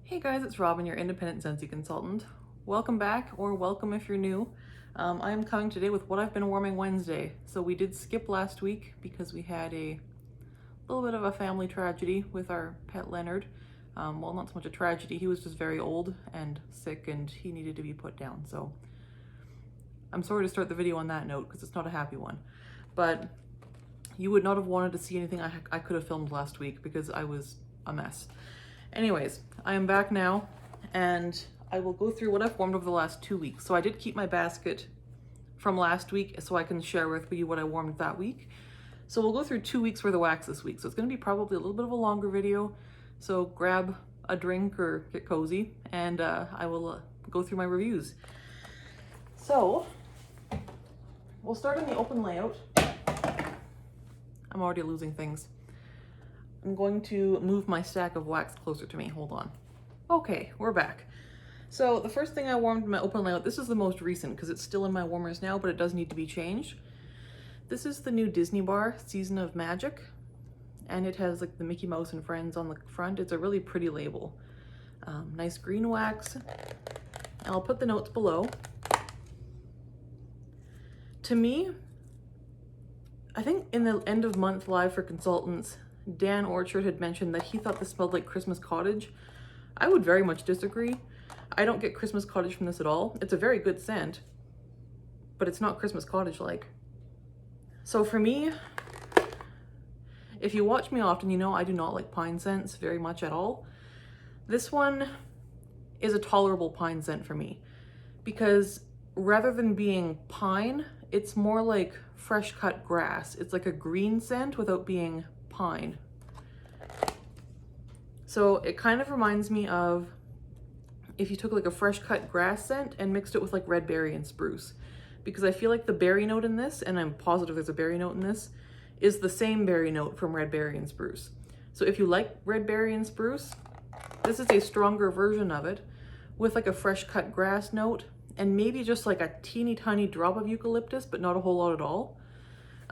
Hey guys, it's Robyn, your independent Scentsy consultant. Welcome back, or welcome if you're new. I am coming today with what I've been warming Wednesday. So we did skip last week because we had a little bit of a family tragedy with our pet Leonard. Well, not so much a tragedy, he was just very old and sick and he needed to be put down. So I'm sorry to start the video on that note because it's not a happy one. But you would not have wanted to see anything I could have filmed last week because I was a mess. Anyways, I am back now and I will go through what I've warmed over the last 2 weeks. So I did keep my basket from last week so I can share with you what I warmed that week. So we'll go through 2 weeks worth of wax this week. So it's going to be probably a little bit of a longer video. So grab a drink or get cozy and I will go through my reviews. So we'll start in the open layout. I'm already losing things. I'm going to move my stack of wax closer to me. Hold on. Okay, we're back. So the first thing I warmed in my open layout, this is the most recent because it's still in my warmers now, but it does need to be changed. This is the new Disney bar, Season of Magic, and it has like the Mickey Mouse and Friends on the front. It's a really pretty label. Nice green wax, and I'll put the notes below. To me, I think in the end of month live for consultants, Dan Orchard had mentioned that he thought this smelled like Christmas cottage. I would very much disagree. I don't get Christmas cottage from this at all. It's a very good scent, but it's not Christmas cottage-like. So for me, if you watch me often, you know I do not like pine scents very much at all. This one is a tolerable pine scent for me because rather than being pine, it's more like fresh cut grass. It's like a green scent without being pine. So it kind of reminds me of if you took like a fresh cut grass scent and mixed it with like red berry and spruce, because I feel like the berry note in this, and I'm positive there's a berry note in this, is the same berry note from red berry and spruce. So if you like red berry and spruce, this is a stronger version of it with like a fresh cut grass note and maybe just like a teeny tiny drop of eucalyptus, but not a whole lot at all.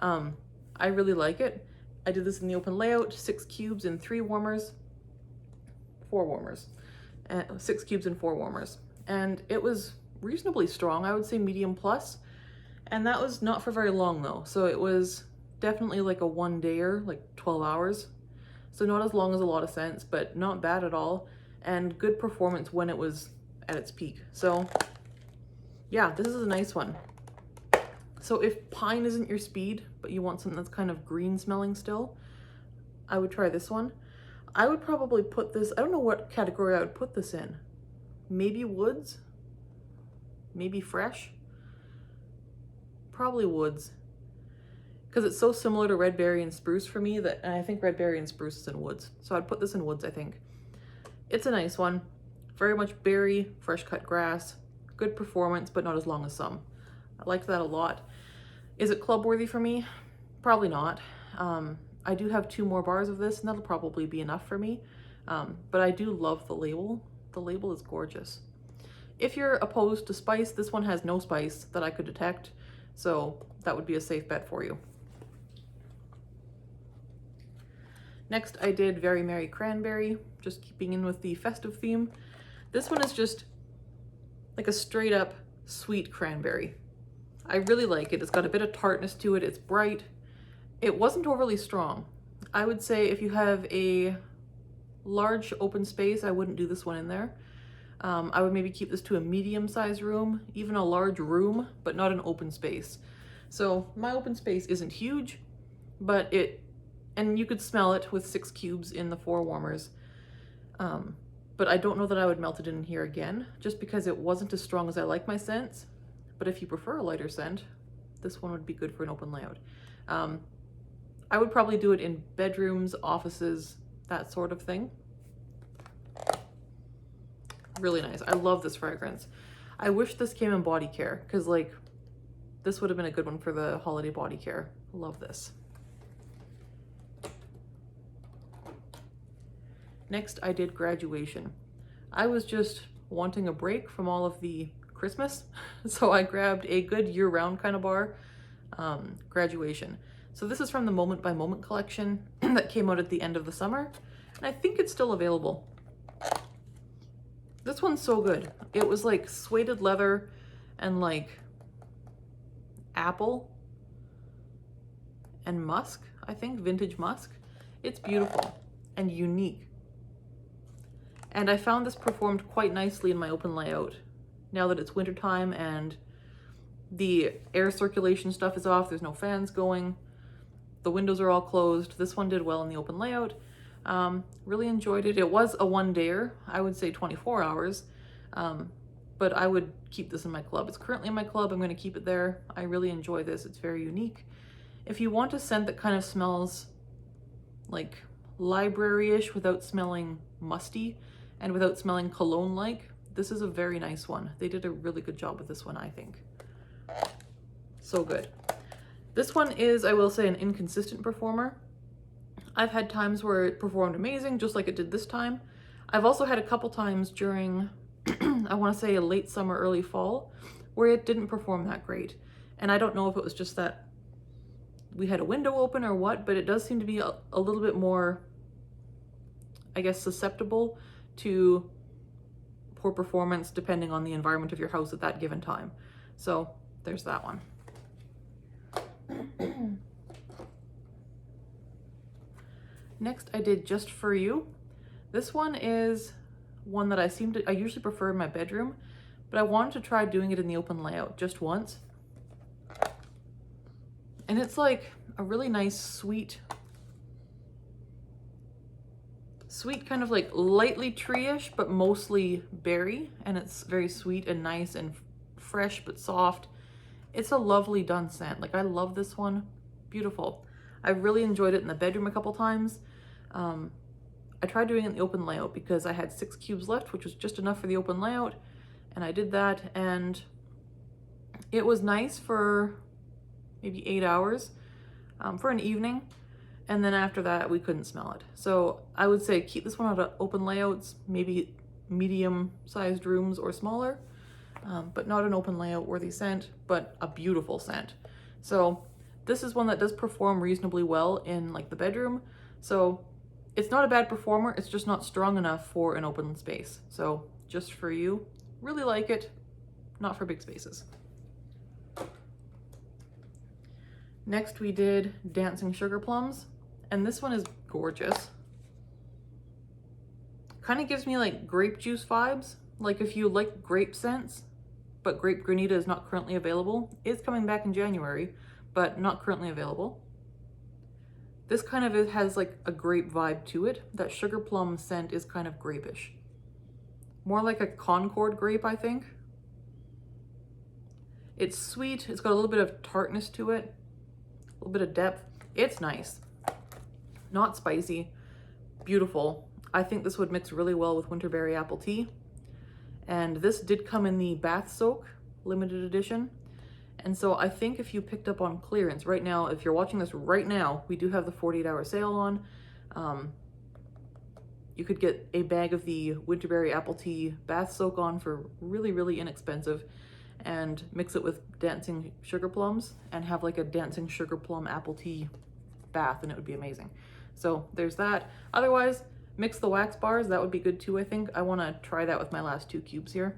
I really like it. I did this in the open layout, 6 cubes and 4 warmers, 6 cubes and 4 warmers. And it was reasonably strong, I would say medium plus. And that was not for very long though. So it was definitely like a 1-dayer, like 12 hours. So not as long as a lot of scents, but not bad at all. And good performance when it was at its peak. So yeah, this is a nice one. So if pine isn't your speed, but you want something that's kind of green smelling still, I would try this one. I would probably put this, I don't know what category I would put this in. Maybe woods, maybe fresh, probably woods. Because it's so similar to red berry and spruce for me that, and I think red berry and spruce is in woods. So I'd put this in woods, I think. It's a nice one. Very much berry, fresh cut grass, good performance, but not as long as some. I liked that a lot. Is it club worthy for me? Probably not. I do have 2 more bars of this and that'll probably be enough for me. But I do love the label. The label is gorgeous. If you're opposed to spice, this one has no spice that I could detect. So that would be a safe bet for you. Next, I did Very Merry Cranberry, just keeping in with the festive theme. This one is just like a straight up sweet cranberry. I really like it. It's got a bit of tartness to it. It's bright. It wasn't overly strong. I would say if you have a large open space, I wouldn't do this one in there. I would maybe keep this to a medium-sized room, even a large room, but not an open space. So my open space isn't huge, but and you could smell it with 6 cubes in the 4 warmers. But I don't know that I would melt it in here again, just because it wasn't as strong as I like my scents. But if you prefer a lighter scent, this one would be good for an open layout. I would probably do it in bedrooms, offices, that sort of thing. Really nice. I love this fragrance. I wish this came in body care because like this would have been a good one for the holiday body care. Love this. Next, I did Graduation. I was just wanting a break from all of the Christmas, so I grabbed a good year-round kind of bar, Graduation. So this is from the Moment by Moment collection that came out at the end of the summer, and I think it's still available. This one's so good. It was like suede leather and like apple and musk, I think, vintage musk. It's beautiful and unique. And I found this performed quite nicely in my open layout. Now that it's wintertime and the air circulation stuff is off, there's no fans going, the windows are all closed. This one did well in the open layout. Really enjoyed it. It was a one-dayer, I would say 24 hours, but I would keep this in my club. It's currently in my club. I'm going to keep it there. I really enjoy this. It's very unique. If you want a scent that kind of smells like library-ish without smelling musty and without smelling cologne-like, this is a very nice one. They did a really good job with this one, I think. So good. This one is, I will say, an inconsistent performer. I've had times where it performed amazing, just like it did this time. I've also had a couple times during, I want to say a late summer, early fall, where it didn't perform that great. And I don't know if it was just that we had a window open or what, but it does seem to be a little bit more, I guess, susceptible to poor performance depending on the environment of your house at that given time. So there's that one. Next, I did Just For You. This one is one that I usually prefer in my bedroom, but I wanted to try doing it in the open layout just once. And it's like a really nice, sweet kind of like lightly tree-ish, but mostly berry. And it's very sweet and nice and fresh, but soft. It's a lovely done scent. Like, I love this one. Beautiful. I really enjoyed it in the bedroom a couple times. I tried doing it in the open layout because I had 6 cubes left, which was just enough for the open layout. And I did that, and it was nice for maybe 8 hours for an evening. And then after that, we couldn't smell it. So I would say keep this one out of open layouts, maybe medium-sized rooms or smaller, but not an open layout worthy scent, but a beautiful scent. So this is one that does perform reasonably well in like the bedroom. So it's not a bad performer, it's just not strong enough for an open space. So Just For You, really like it, not for big spaces. Next we did Dancing Sugar Plums, and this one is gorgeous. Kind of gives me like grape juice vibes. Like if you like grape scents, but grape granita is not currently available. It's coming back in January, but not currently available. This kind of has like a grape vibe to it. That sugar plum scent is kind of grape-ish. More like a Concord grape, I think. It's sweet, it's got a little bit of tartness to it, a little bit of depth. It's nice. Not spicy, beautiful. I think this would mix really well with winterberry apple tea. And this did come in the bath soak limited edition. And so I think if you picked up on clearance right now, if you're watching this right now, we do have the 48-hour sale on. You could get a bag of the winterberry apple tea bath soak on for really, really inexpensive, and mix it with Dancing Sugar Plums and have like a Dancing Sugar Plum apple tea bath, and it would be amazing. So there's that. Otherwise, mix the wax bars, that would be good too, I think. I want to try that with my last 2 cubes here.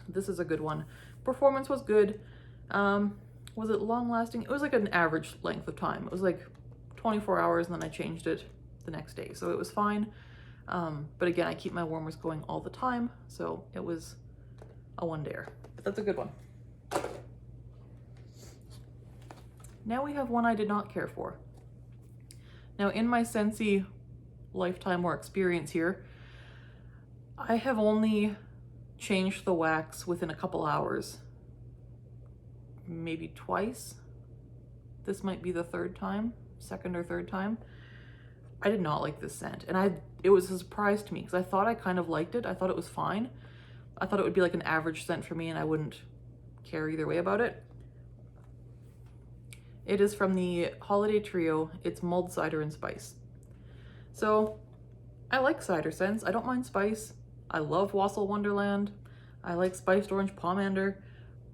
This is a good one. Performance was good. Was it long lasting? It was like an average length of time. It was like 24 hours, and then I changed it the next day, so it was fine. But again, I keep my warmers going all the time, so it was a one-dayer. But that's a good one. Now we have one I did not care for. Now in my Scentsy lifetime or experience here, I have only changed the wax within a couple hours. Maybe twice. This might be the third time, second or third time. I did not like this scent, and it was a surprise to me because I thought I kind of liked it. I thought it was fine. I thought it would be like an average scent for me and I wouldn't care either way about it. It is from the Holiday Trio. It's mulled cider and spice. So I like cider scents. I don't mind spice. I love WASSAIL Wonderland. I like spiced orange pomander.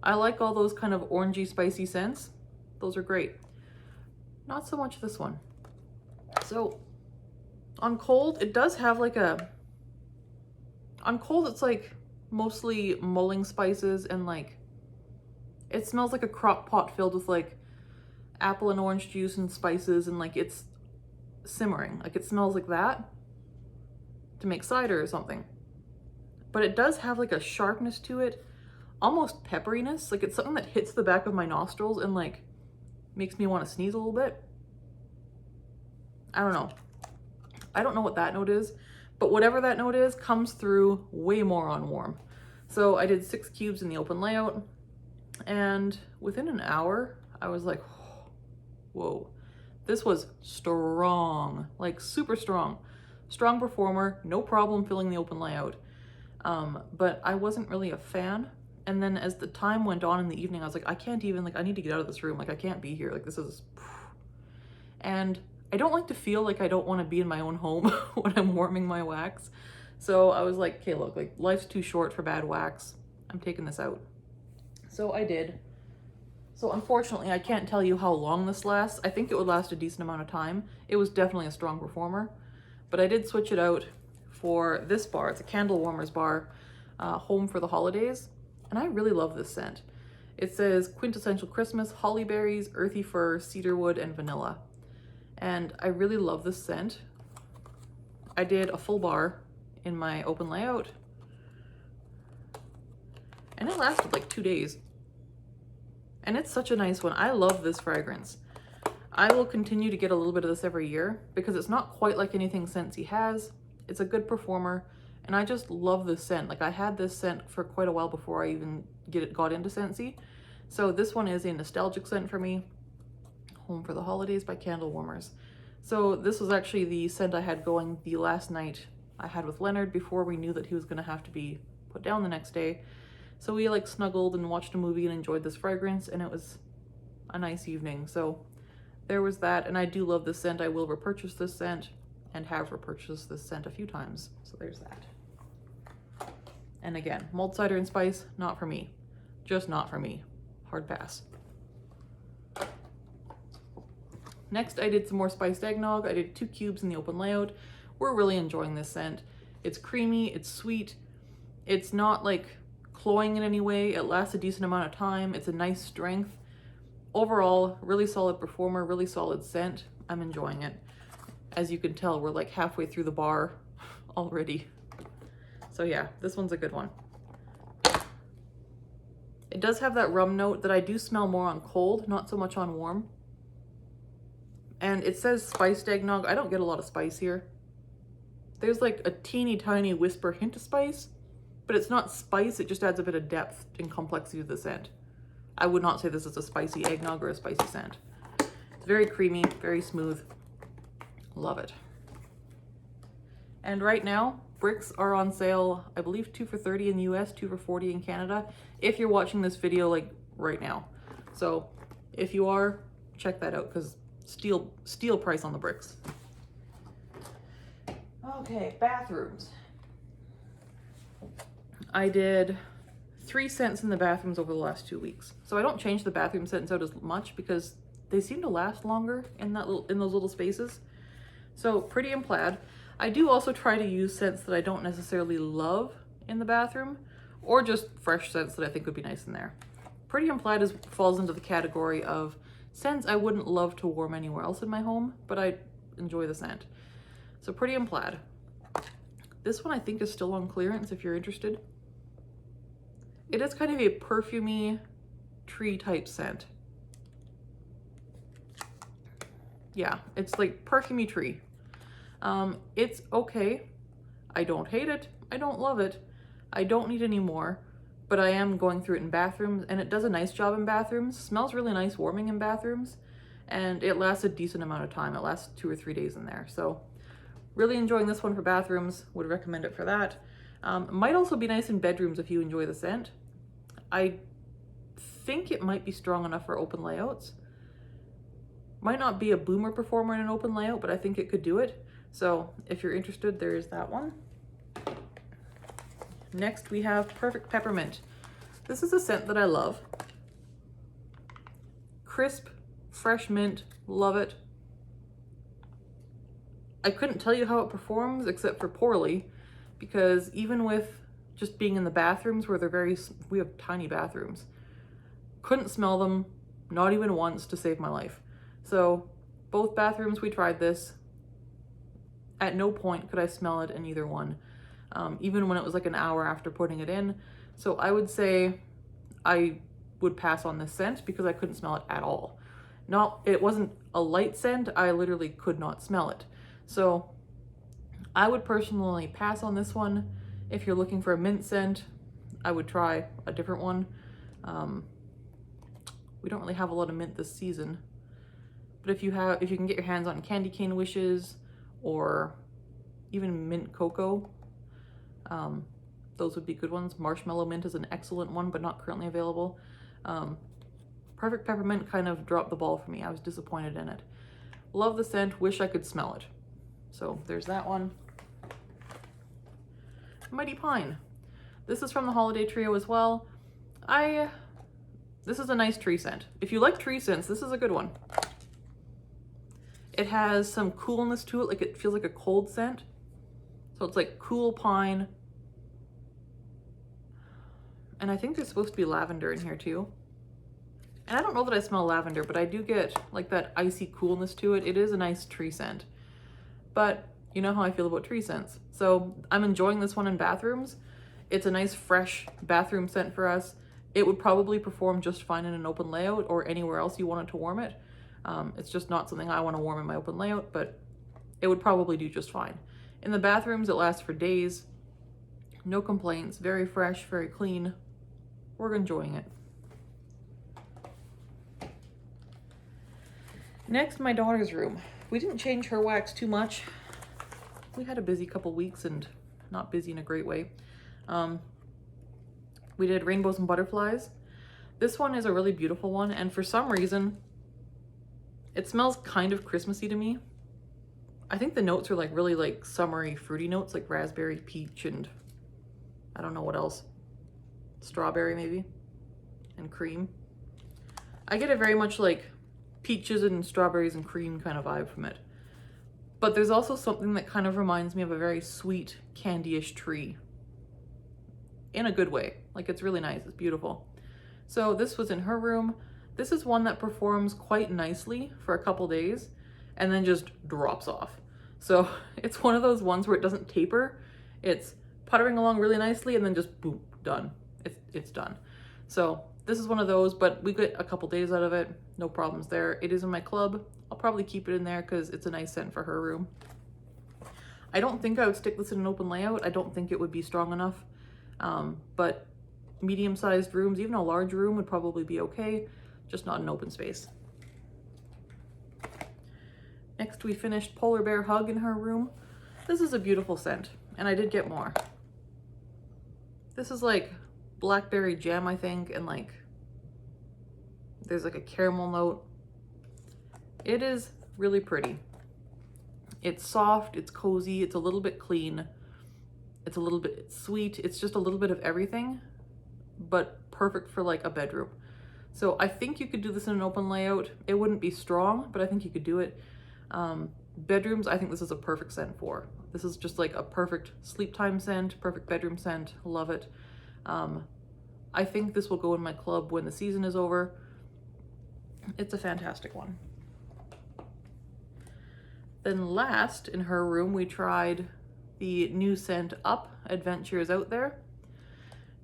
I like all those kind of orangey spicy scents. Those are great. Not so much this one. So on cold, it does have like on cold, it's like mostly mulling spices, and like it smells like a crock pot filled with like apple and orange juice and spices, and like it's simmering. Like it smells like that to make cider or something. But it does have like a sharpness to it, almost pepperiness. Like it's something that hits the back of my nostrils and like makes me want to sneeze a little bit. I don't know. I don't know what that note is, but whatever that note is comes through way more on warm. So I did 6 cubes in the open layout, and within an hour, I was like, whoa, this was strong, like super strong. Strong performer, no problem filling the open layout. But I wasn't really a fan. And then as the time went on in the evening, I was like, I can't even, like, I need to get out of this room. Like, I can't be here. Like, this is, and I don't like to feel like I don't want to be in my own home when I'm warming my wax. So I was like, okay, look, like life's too short for bad wax. I'm taking this out. So I did. So unfortunately, I can't tell you how long this lasts. I think it would last a decent amount of time. It was definitely a strong performer, but I did switch it out for this bar. It's a candle warmers bar, Home for the Holidays. And I really love this scent. It says quintessential Christmas, holly berries, earthy fir, cedarwood, and vanilla. And I really love this scent. I did a full bar in my open layout, and it lasted like 2 days. And it's such a nice one. I love this fragrance. I will continue to get a little bit of this every year because it's not quite like anything Scentsy has. It's a good performer, and I just love this scent. Like I had this scent for quite a while before I even got into Scentsy. So this one is a nostalgic scent for me. Home for the Holidays by Candle Warmers. So this was actually the scent I had going the last night I had with Leonard before we knew that he was going to have to be put down the next day. So we like snuggled and watched a movie and enjoyed this fragrance, and it was a nice evening. So there was that, and I do love this scent. I will repurchase this scent and have repurchased this scent a few times. So there's that. And again, mulled cider and spice, not for me. Just not for me. Hard pass. Next, I did some more spiced eggnog. I did 2 cubes in the open layout. We're really enjoying this scent. It's creamy, it's sweet. It's not like cloying in any way. It lasts a decent amount of time. It's a nice strength. Overall, really solid performer, really solid scent. I'm enjoying it. As you can tell, we're like halfway through the bar already. So yeah, this one's a good one. It does have that rum note that I do smell more on cold, not so much on warm. And it says spiced eggnog. I don't get a lot of spice here. There's like a teeny tiny whisper hint of spice, but it's not spice. It just adds a bit of depth and complexity to the scent. I would not say this is a spicy eggnog or a spicy scent. It's very creamy, very smooth. Love it. And right now, bricks are on sale, I believe 2 for $30 in the US, 2 for $40 in Canada, if you're watching this video like right now. So if you are, check that out, because steal price on the bricks. Okay, bathrooms. I did 3 scents in the bathrooms over the last 2 weeks. So I don't change the bathroom scents out as much because they seem to last longer in those little spaces. So Pretty and Plaid. I do also try to use scents that I don't necessarily love in the bathroom, or just fresh scents that I think would be nice in there. Pretty and Plaid falls into the category of scents I wouldn't love to warm anywhere else in my home, but I enjoy the scent. So Pretty and Plaid. This one I think is still on clearance if you're interested. It is kind of a perfumey tree type scent. Yeah, it's like perfumey tree. It's okay. I don't hate it. I don't love it. I don't need any more, but I am going through it in bathrooms, and it does a nice job in bathrooms. Smells really nice warming in bathrooms, and it lasts a decent amount of time. It lasts 2 or 3 days in there. So really enjoying this one for bathrooms. Would recommend it for that. Might also be nice in bedrooms if you enjoy the scent. I think it might be strong enough for open layouts. Might not be a boomer performer in an open layout, but I think it could do it. So if you're interested, there is that one. Next we have Perfect Peppermint. This is a scent that I love. Crisp, fresh mint, love it. I couldn't tell you how it performs except for poorly, because even with just being in the bathrooms where we have tiny bathrooms. Couldn't smell them, not even once, to save my life. So both bathrooms we tried this. At no point could I smell it in either one, even when it was like an hour after putting it in. So I would say I would pass on this scent because I couldn't smell it at all. It wasn't a light scent, I literally could not smell it. So I would personally pass on this one. If you're looking for a mint scent, I would try a different one. We don't really have a lot of mint this season, but if you can get your hands on candy cane wishes or even mint cocoa, those would be good ones. Marshmallow mint is an excellent one, but not currently available. Perfect peppermint kind of dropped the ball for me. I was disappointed in it. Love the scent, wish I could smell it. So there's that one. Mighty Pine. This is from the holiday trio as well. This is a nice tree scent. If you like tree scents, this is a good one. It has some coolness to it, like it feels like a cold scent. So it's like cool pine. And I think there's supposed to be lavender in here too. And I don't know that I smell lavender, but I do get like that icy coolness to it. It is a nice tree scent. But you know how I feel about tree scents. So I'm enjoying this one in bathrooms. It's a nice fresh bathroom scent for us. It would probably perform just fine in an open layout or anywhere else you wanted to warm it. It's just not something I want to warm in my open layout, but it would probably do just fine. In the bathrooms, it lasts for days. No complaints, very fresh, very clean. We're enjoying it. Next, my daughter's room. We didn't change her wax too much. We had a busy couple weeks, and not busy in a great way. We did Rainbows and Butterflies. This one is a really beautiful one, and for some reason, it smells kind of Christmassy to me. I think the notes are like really like summery, fruity notes, like raspberry, peach, and I don't know what else. Strawberry maybe, and cream. I get a very much like peaches and strawberries and cream kind of vibe from it. But there's also something that kind of reminds me of a very sweet, candy-ish tree. In a good way. Like, it's really nice, it's beautiful. So this was in her room. This is one that performs quite nicely for a couple days and then just drops off. So it's one of those ones where it doesn't taper. It's puttering along really nicely and then just boom, done. It's done. So this is one of those, but we get a couple days out of it. No problems there. It is in my club. I'll probably keep it in there because it's a nice scent for her room. I don't think I would stick this in an open layout. I don't think it would be strong enough. But medium-sized rooms, even a large room would probably be okay, just not an open space. Next, we finished Polar Bear Hug in her room. This is a beautiful scent, and I did get more. This is like blackberry jam, I think, and like there's like a caramel note. It is really pretty. It's soft, it's cozy, it's a little bit clean, it's a little bit sweet, it's just a little bit of everything, but perfect for like a bedroom. So I think you could do this in an open layout. It wouldn't be strong, but I think you could do it. Bedrooms, I think this is a perfect scent for. This is just like a perfect sleep time scent, perfect bedroom scent, love it. I think this will go in my club when the season is over. It's a fantastic one. Then last, in her room, we tried the new scent Up, Adventures Out There.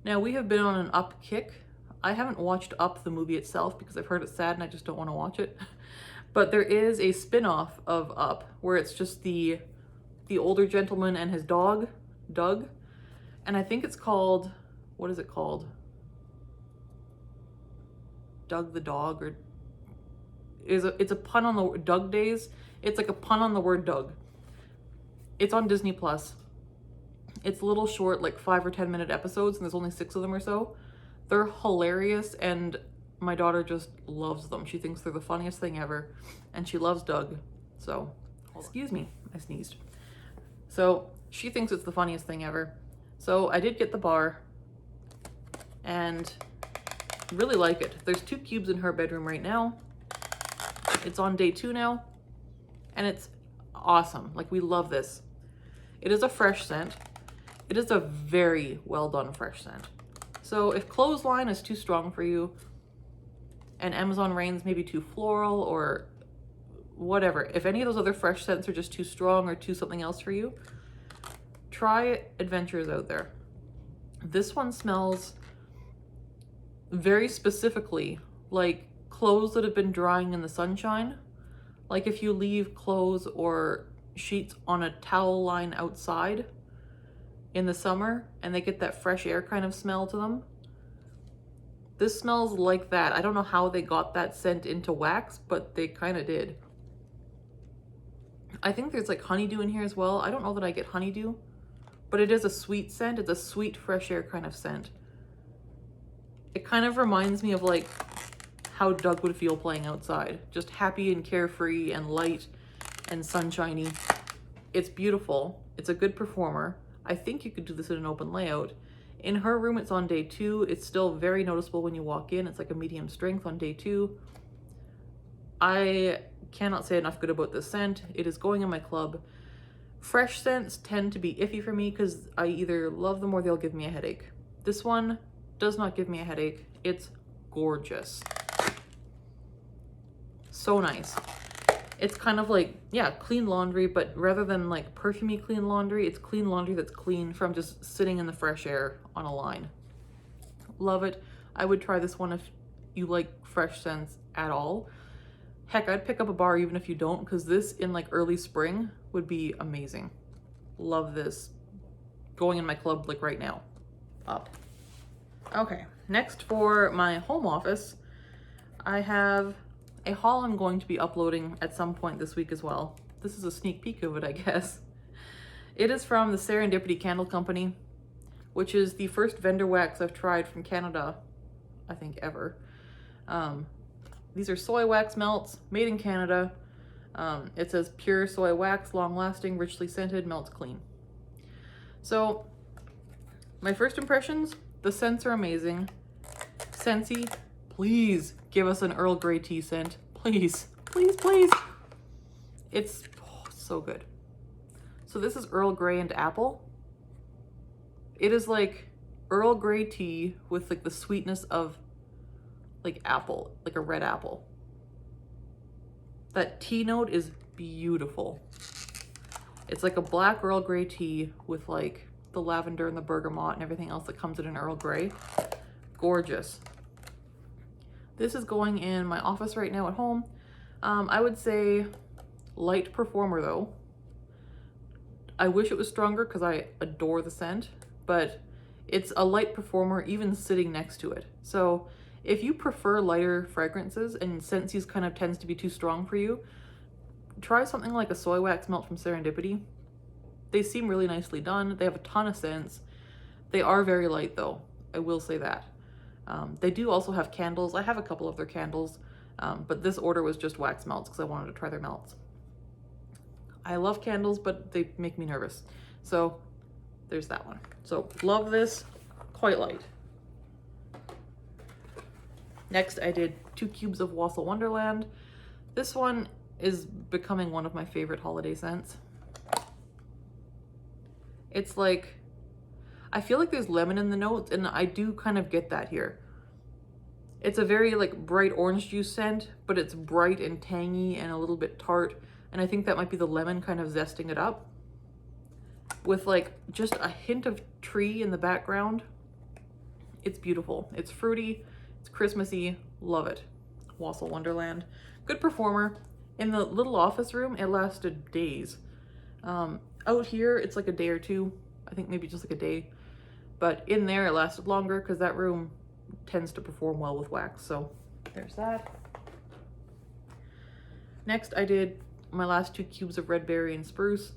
Now, we have been on an Up kick. I haven't watched Up, the movie itself, because I've heard it's sad and I just don't want to watch it. But there is a spin-off of Up where it's just the older gentleman and his dog, Doug. And I think it's called, what is it called? Doug the Dog, or it's a pun on the Doug Days. It's like a pun on the word Doug. It's on Disney Plus. It's little short, like 5 or 10 minute episodes, and there's only 6 of them or so. They're hilarious, and my daughter just loves them. She thinks they're the funniest thing ever, and she loves Doug. So, excuse me, I sneezed. So she thinks it's the funniest thing ever. So I did get the bar, and really like it. There's 2 cubes in her bedroom right now. It's on day 2 now, and it's awesome. Like, we love this. It is a fresh scent. It is a very well done fresh scent. So if Clothesline is too strong for you and Amazon Rain's maybe too floral or whatever, if any of those other fresh scents are just too strong or too something else for you, try Adventures Out There. This one smells very specifically like clothes that have been drying in the sunshine. Like if you leave clothes or sheets on a towel line outside in the summer and they get that fresh air kind of smell to them. This smells like that. I don't know how they got that scent into wax, but they kind of did. I think there's like honeydew in here as well. I don't know that I get honeydew, but it is a sweet scent. It's a sweet fresh air kind of scent. It kind of reminds me of like how Doug would feel playing outside. Just happy and carefree and light and sunshiny. It's beautiful. It's a good performer. I think you could do this in an open layout. In her room, it's on day 2. It's still very noticeable when you walk in. It's like a medium strength on day 2. I cannot say enough good about this scent. It is going in my club. Fresh scents tend to be iffy for me because I either love them or they'll give me a headache. This one does not give me a headache. It's gorgeous. So nice. It's kind of like, yeah, clean laundry, but rather than like perfumey clean laundry, it's clean laundry that's clean from just sitting in the fresh air on a line. Love it. I would try this one if you like fresh scents at all. Heck, I'd pick up a bar even if you don't, because this in like early spring would be amazing. Love this. Going in my club like right now. Up. Okay, next for my home office, I have a haul I'm going to be uploading at some point this week as well. This is a sneak peek of it, I guess. It is from the Serendipity Candle Company, which is the first vendor wax I've tried from Canada, I think ever. These are soy wax melts made in Canada. It says pure soy wax, long lasting, richly scented, melts clean. So my first impressions, the scents are amazing. Scentsy, please give us an Earl Grey tea scent. Please, please, please. It's so good. So this is Earl Grey and apple. It is like Earl Grey tea with like the sweetness of like apple, like a red apple. That tea note is beautiful. It's like a black Earl Grey tea with like the lavender and the bergamot and everything else that comes in an Earl Grey. Gorgeous. This is going in my office right now at home. I would say light performer though. I wish it was stronger because I adore the scent, but it's a light performer even sitting next to it. So if you prefer lighter fragrances and Scentsy's kind of tends to be too strong for you, try something like a soy wax melt from Serendipity. They seem really nicely done. They have a ton of scents. They are very light though, I will say that. They do also have candles. I have a couple of their candles, but this order was just wax melts because I wanted to try their melts. I love candles, but they make me nervous. So there's that one. So love this, quite light. Next, I did 2 cubes of WASSAIL Wonderland. This one is becoming one of my favorite holiday scents. It's like, I feel like there's lemon in the notes, and I do kind of get that here. It's a very like bright orange juice scent, but it's bright and tangy and a little bit tart. And I think that might be the lemon kind of zesting it up with like just a hint of tree in the background. It's beautiful. It's fruity. It's Christmassy. Love it. WASSAIL Wonderland. Good performer. In the little office room, it lasted days. Out here, it's like a day or two. I think maybe just like a day. But in there, it lasted longer because that room tends to perform well with wax. So there's that. Next, I did my last 2 cubes of red berry and spruce.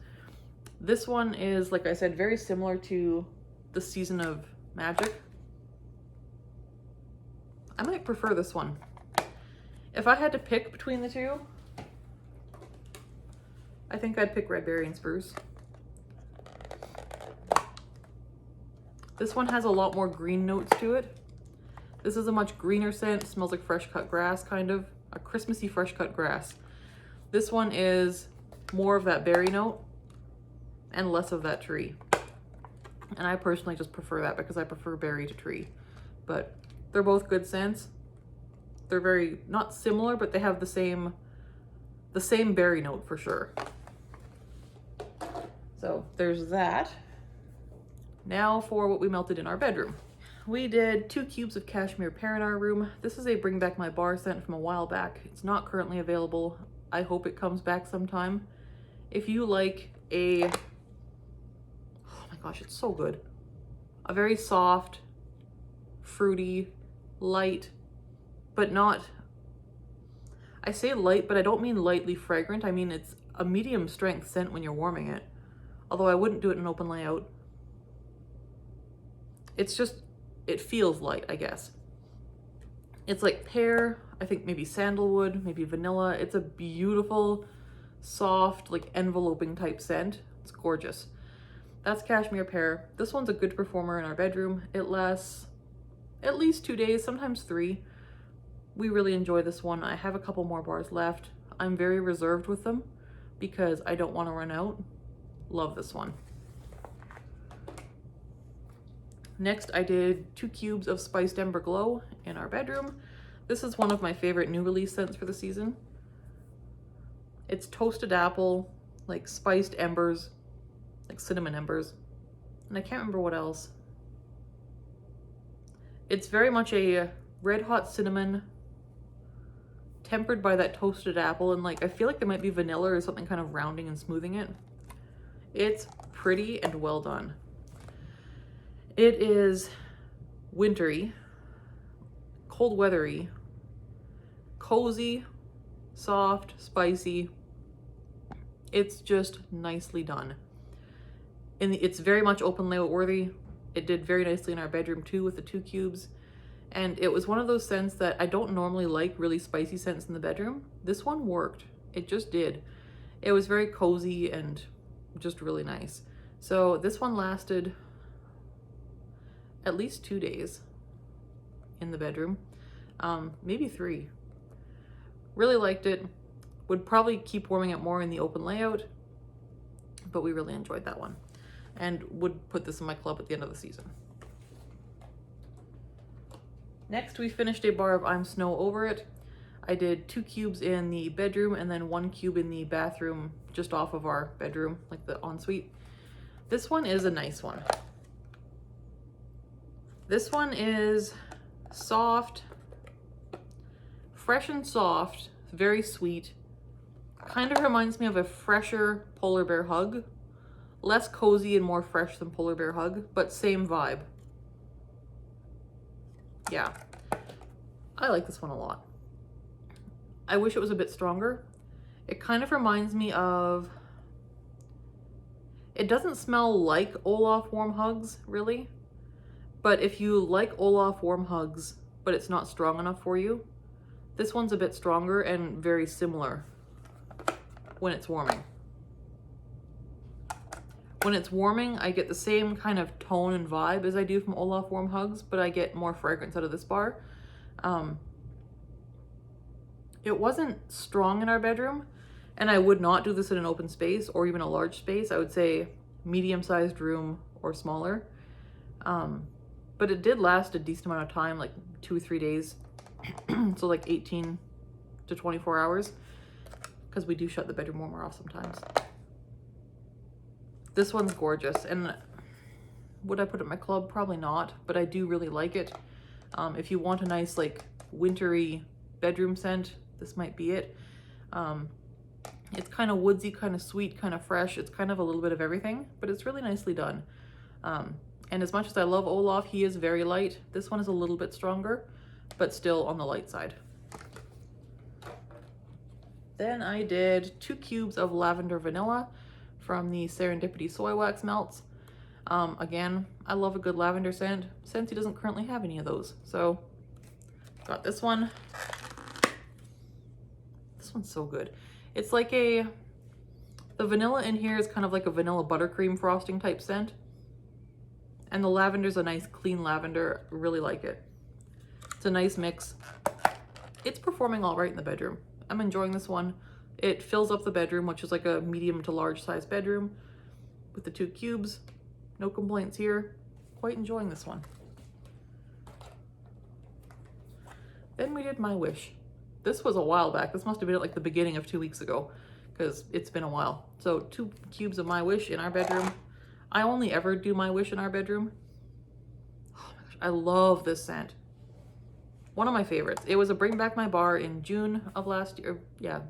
This one is, like I said, very similar to the Season of Magic. I might prefer this one. If I had to pick between the two, I think I'd pick red berry and spruce. This one has a lot more green notes to it. This is a much greener scent. It smells like fresh cut grass, kind of a Christmassy fresh cut grass. This one is more of that berry note and less of that tree. And I personally just prefer that because I prefer berry to tree. But they're both good scents. They're very, not similar, but they have the same berry note for sure. So there's that. Now for what we melted in our bedroom. We did 2 cubes of cashmere pear in our room. This is a Bring Back My Bar scent from a while back. It's not currently available. I hope it comes back sometime. If you like a, oh my gosh, it's so good. A very soft, fruity, light, but not, I say light, but I don't mean lightly fragrant. I mean, it's a medium strength scent when you're warming it. Although I wouldn't do it in an open layout. It's just, it feels light, I guess. It's like pear, I think maybe sandalwood, maybe vanilla. It's a beautiful, soft, like enveloping type scent. It's gorgeous. That's cashmere pear. This one's a good performer in our bedroom. It lasts at least 2 days, sometimes 3. We really enjoy this one. I have a couple more bars left. I'm very reserved with them because I don't want to run out. Love this one. Next, I did 2 cubes of Spiced Ember Glow in our bedroom. This is one of my favorite new release scents for the season. It's toasted apple, like spiced embers, like cinnamon embers, and I can't remember what else. It's very much a red hot cinnamon tempered by that toasted apple, and like I feel like there might be vanilla or something kind of rounding and smoothing it. It's pretty and well done. It is wintry, cold weathery, cozy, soft, spicy. It's just nicely done. It's very much open layout worthy. It did very nicely in our bedroom too with the 2 cubes. And it was one of those scents that I don't normally like really spicy scents in the bedroom. This one worked. It just did. It was very cozy and just really nice. So this one lasted at least 2 days in the bedroom, maybe 3. Really liked it. Would probably keep warming it more in the open layout, but we really enjoyed that one and would put this in my club at the end of the season. Next, we finished a bar of I'm Snow Over It. I did 2 cubes in the bedroom and then 1 cube in the bathroom just off of our bedroom, like the ensuite. This one is a nice one. This one is soft, fresh and soft, very sweet. Kind of reminds me of a fresher Polar Bear Hug. Less cozy and more fresh than Polar Bear Hug, but same vibe. Yeah, I like this one a lot. I wish it was a bit stronger. It kind of reminds me of, it doesn't smell like Olaf Warm Hugs, really. But if you like Olaf Warm Hugs, but it's not strong enough for you, this one's a bit stronger and very similar when it's warming. When it's warming, I get the same kind of tone and vibe as I do from Olaf Warm Hugs, but I get more fragrance out of this bar. It wasn't strong in our bedroom, and I would not do this in an open space or even a large space. I would say medium-sized room or smaller. But it did last a decent amount of time, like 2 or 3 days. So like 18 to 24 hours, because we do shut the bedroom warmer off sometimes. This one's gorgeous, and would I put it in my club? Probably not, but I do really like it. If you want a nice like wintry bedroom scent, this might be it. It's kind of woodsy, kind of sweet, kind of fresh. It's kind of a little bit of everything, but it's really nicely done. And as much as I love Olaf, he is very light. This one is a little bit stronger, but still on the light side. Then I did 2 cubes of lavender vanilla from the Serendipity Soy Wax Melts. Again, I love a good lavender scent. Scentsy doesn't currently have any of those, so got this one. This one's so good. It's like the vanilla in here is kind of like a vanilla buttercream frosting type scent. And the lavender's a nice clean lavender. Really like it. It's a nice mix. It's performing all right in the bedroom. I'm enjoying this one. It fills up the bedroom, which is like a medium to large size bedroom with the 2 cubes. No complaints here. Quite enjoying this one. Then we did My Wish. This was a while back. This must have been at like the beginning of 2 weeks ago, because it's been a while. So 2 cubes of My Wish in our bedroom. I only ever do My Wish in our bedroom. Oh my gosh, I love this scent. One of my favorites. It was a Bring Back My Bar in June of last year. Yeah,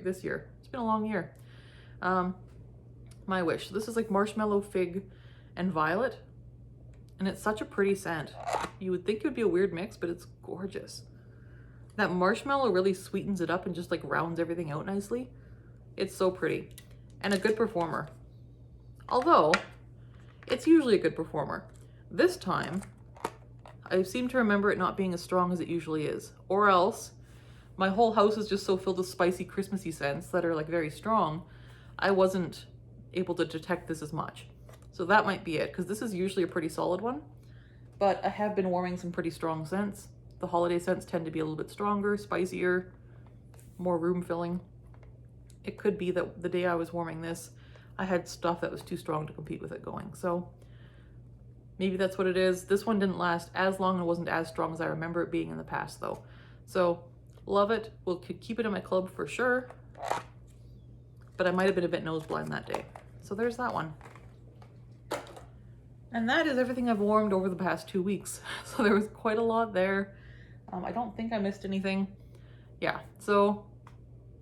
this year. It's been a long year. My Wish. This is like marshmallow, fig, and violet. And it's such a pretty scent. You would think it would be a weird mix, but it's gorgeous. That marshmallow really sweetens it up and just like rounds everything out nicely. It's so pretty. And a good performer. Although, it's usually a good performer. This time, I seem to remember it not being as strong as it usually is. Or else, my whole house is just so filled with spicy Christmassy scents that are like very strong, I wasn't able to detect this as much. So that might be it, because this is usually a pretty solid one. But I have been warming some pretty strong scents. The holiday scents tend to be a little bit stronger, spicier, more room filling. It could be that the day I was warming this, I had stuff that was too strong to compete with it going. So maybe that's what it is. This one didn't last as long and wasn't as strong as I remember it being in the past though. So love it. We'll keep it in my club for sure. But I might have been a bit nose blind that day. So there's that one. And that is everything I've warmed over the past 2 weeks. So there was quite a lot there. I don't think I missed anything. Yeah, so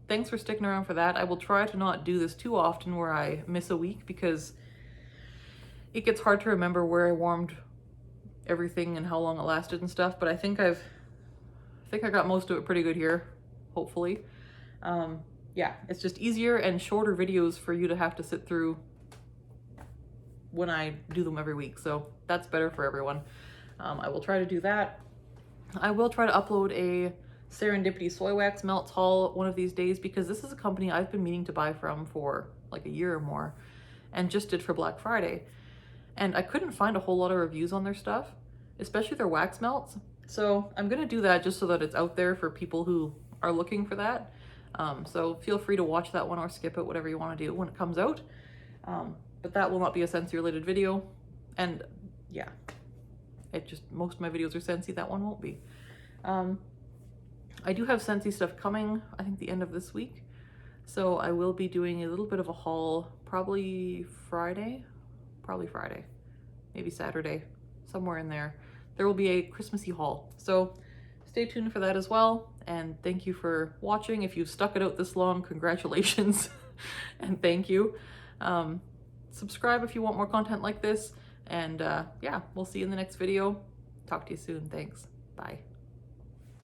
thanks for sticking around for that. I will try to not do this too often where I miss a week, because it gets hard to remember where I warmed everything and how long it lasted and stuff. But I think I got most of it pretty good here, hopefully. Yeah, it's just easier and shorter videos for you to have to sit through when I do them every week. So that's better for everyone. I will try to do that. I will try to upload a Serendipity soy wax melts haul one of these days, because this is a company I've been meaning to buy from for like a year or more, and just did for Black Friday. And I couldn't find a whole lot of reviews on their stuff, especially their wax melts. So I'm gonna do that just so that it's out there for people who are looking for that. So feel free to watch that one or skip it, whatever you want to do when it comes out. But that will not be a Scentsy related video. And yeah, most of my videos are Scentsy, that one won't be. I do have Scentsy stuff coming, I think the end of this week. So I will be doing a little bit of a haul, probably Friday, maybe Saturday, somewhere in there. There will be a Christmassy haul. So stay tuned for that as well. And thank you for watching. If you've stuck it out this long, congratulations and thank you. Subscribe if you want more content like this. And yeah, we'll see you in the next video. Talk to you soon. Thanks. Bye.